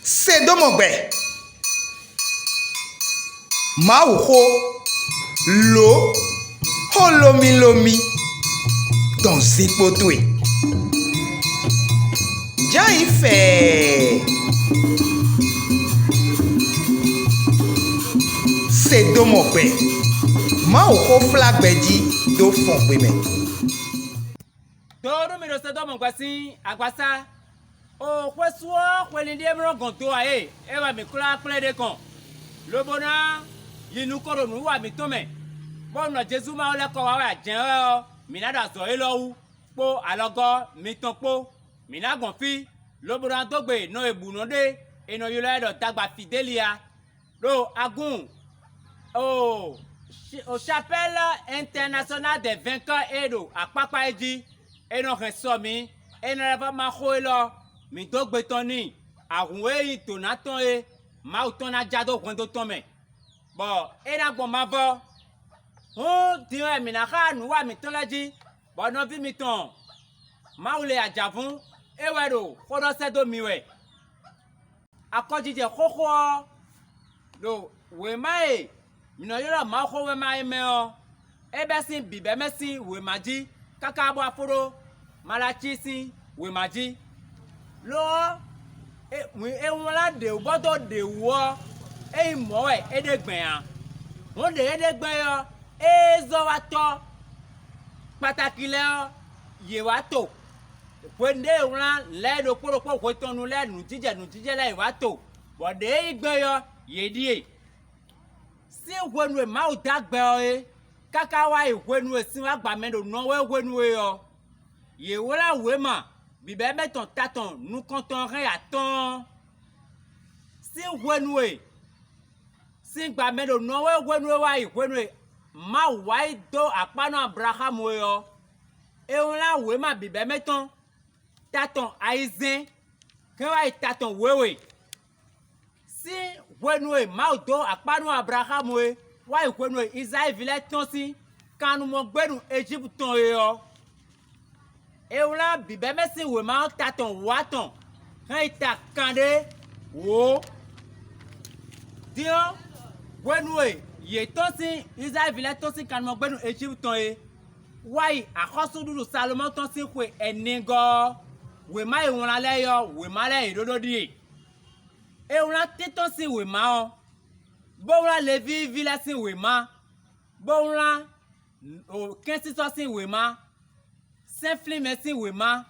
Sedomogbe Mauho Lo Holomilomi Don Zipotwe Jaife Sedomogbe Mauho Flagbeji Do Fon Women Todo mi Sedomogbe si Agbasa o kwesua kwelinde mro gonto aye e wa mi kula kle de kon lobona yinu koro nu wa mi tome bono Jesu ma ole ko wa jen o mi na da so e lo wu po alogo mi ton po mi na gon fi lobona dogbe no ebu no de eno yo le do tagba fidelia do agun o chapelle internationale des vainqueurs edo apapa eji eno reso mi eno va ma ho lo mi dogbe toni ahun eyin tonaton e ma o ton na jado gwendo ton me bo e na gbon ma vo o di e mi na ka nu wa mi ton laji bo no bi mi ton ma o le ajafun e we do fodo sedo mi we akojije koko do we mai mi no yo ma ko we mai me o e be sin bibe mesin we maji kaka bo aforo malachi sin we maji lo e won la de o bodo de wo e mo e edegben an won de edegben yo e zo wa to pataki le ye wa to pende won le do poropo ko tonu le nu jije le wa to bo de igben yo ye die si wonu e ma o dagbe o e kaka wa ìwenu e si wa gba me do no we wenu e yo ye wo la we ma bibe meton taton nous comptons rien attend si wenwe si gba me do no we wenwe wa wenwe ma wa do apano Abraham we yo e won la we ma bibe meton taton aizen ke wa taton wewe si wenwe ma do apano Abraham we wa wenwe Israel vile ton si kanu mo gbenu Egypt ton yo e wala bibe mesi we ma taton waton han ta kande wo dio wenwe ye tosin Israel vile tosin kan mo gbenu Egypt ton e wai akoso dudu Salomon tosin kwe enigo we ma e won ale yo we ma le idodo di e wala tetosin we ma o bo wala Levi vile sin we ma bo wala o kensi tosin we ma Saint-Flim si wema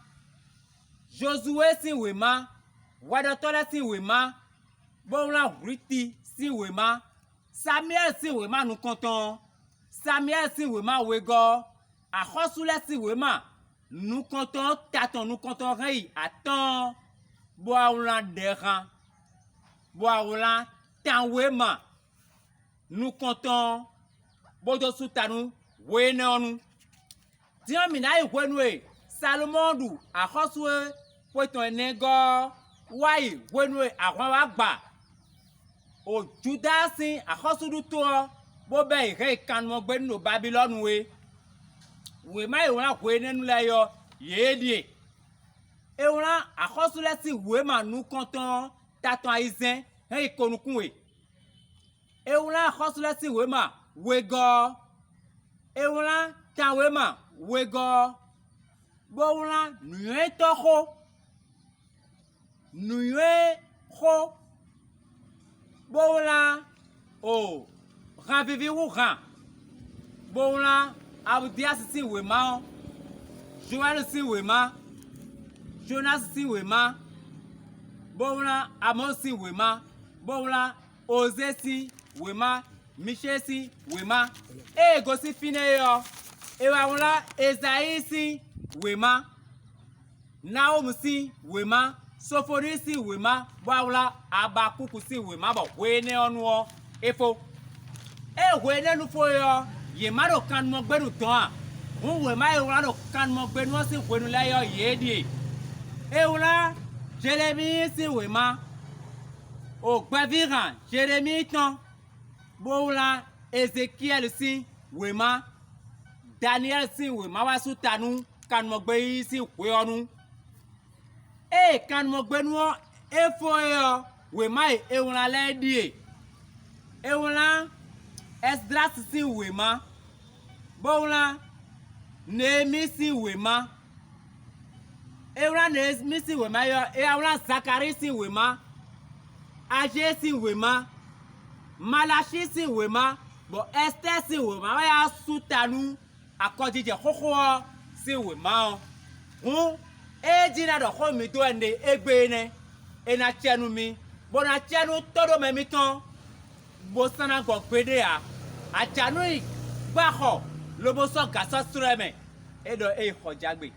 Josué si wema Wadotole si wema Bonla Riti si wema Samuel si wema nous comptons Samuel si wema wego Akosule si wema nous comptons taton nous comptons rei attends boaula deran boaula tanwema nous comptons bodo sutanu wenonu Dieu mina iwenwe Salomondu akoswe poton enego wai wenwe akwan wa gba o Judasin akosudu to bo be ire kan mo gbe no Babylon we mai won akwe nenu le yo yedie e won akosule si we ma nu konton taton aizen he ikonukun we e won akosule si we ma we go e won tan we ma wego bowla nuye toho nuye ho bowla o ravivi wu ran bowla Abdias si we ma Joël si we ma Jonas si we ma bowla Amos si we ma bowla Osée si we ma Michel si we ma e go si fine yo ewa wala Esaïe si wema Naum si wema Sofori si wema wala Abakuku si wema bo wene onu efo e wene nu fo yo ye ma do kan mo gbenu ton won wema e wala do kan mo gbenu si wenu la yo yedi e wala Jérémie si wema o gbaviran Jérémie ton bo wala Ézéchiel si wema Daniel si we ma wa sutanu kan mo gbe si we onu e kan mo gbe nu e fo yo wema e ewla le die ewla Esdras si wema bowla Nehemi si wema ewla Nehemi si wema yo ewla Zakari si wema Age si wema Malachi si wema bo Esther si wema wa ya sutanu akɔdzidze xoxoa si wema hu edzina do xɔ mi do ene egbe ne ena tsenu mi bona tsenu tɔɖo me mi tɔn bo sana gbɔ gbe de ya atsanu yi gba xɔ lobo sɔ gasɔ srɔ̃ me eɖɔ eye xɔ dzagbe.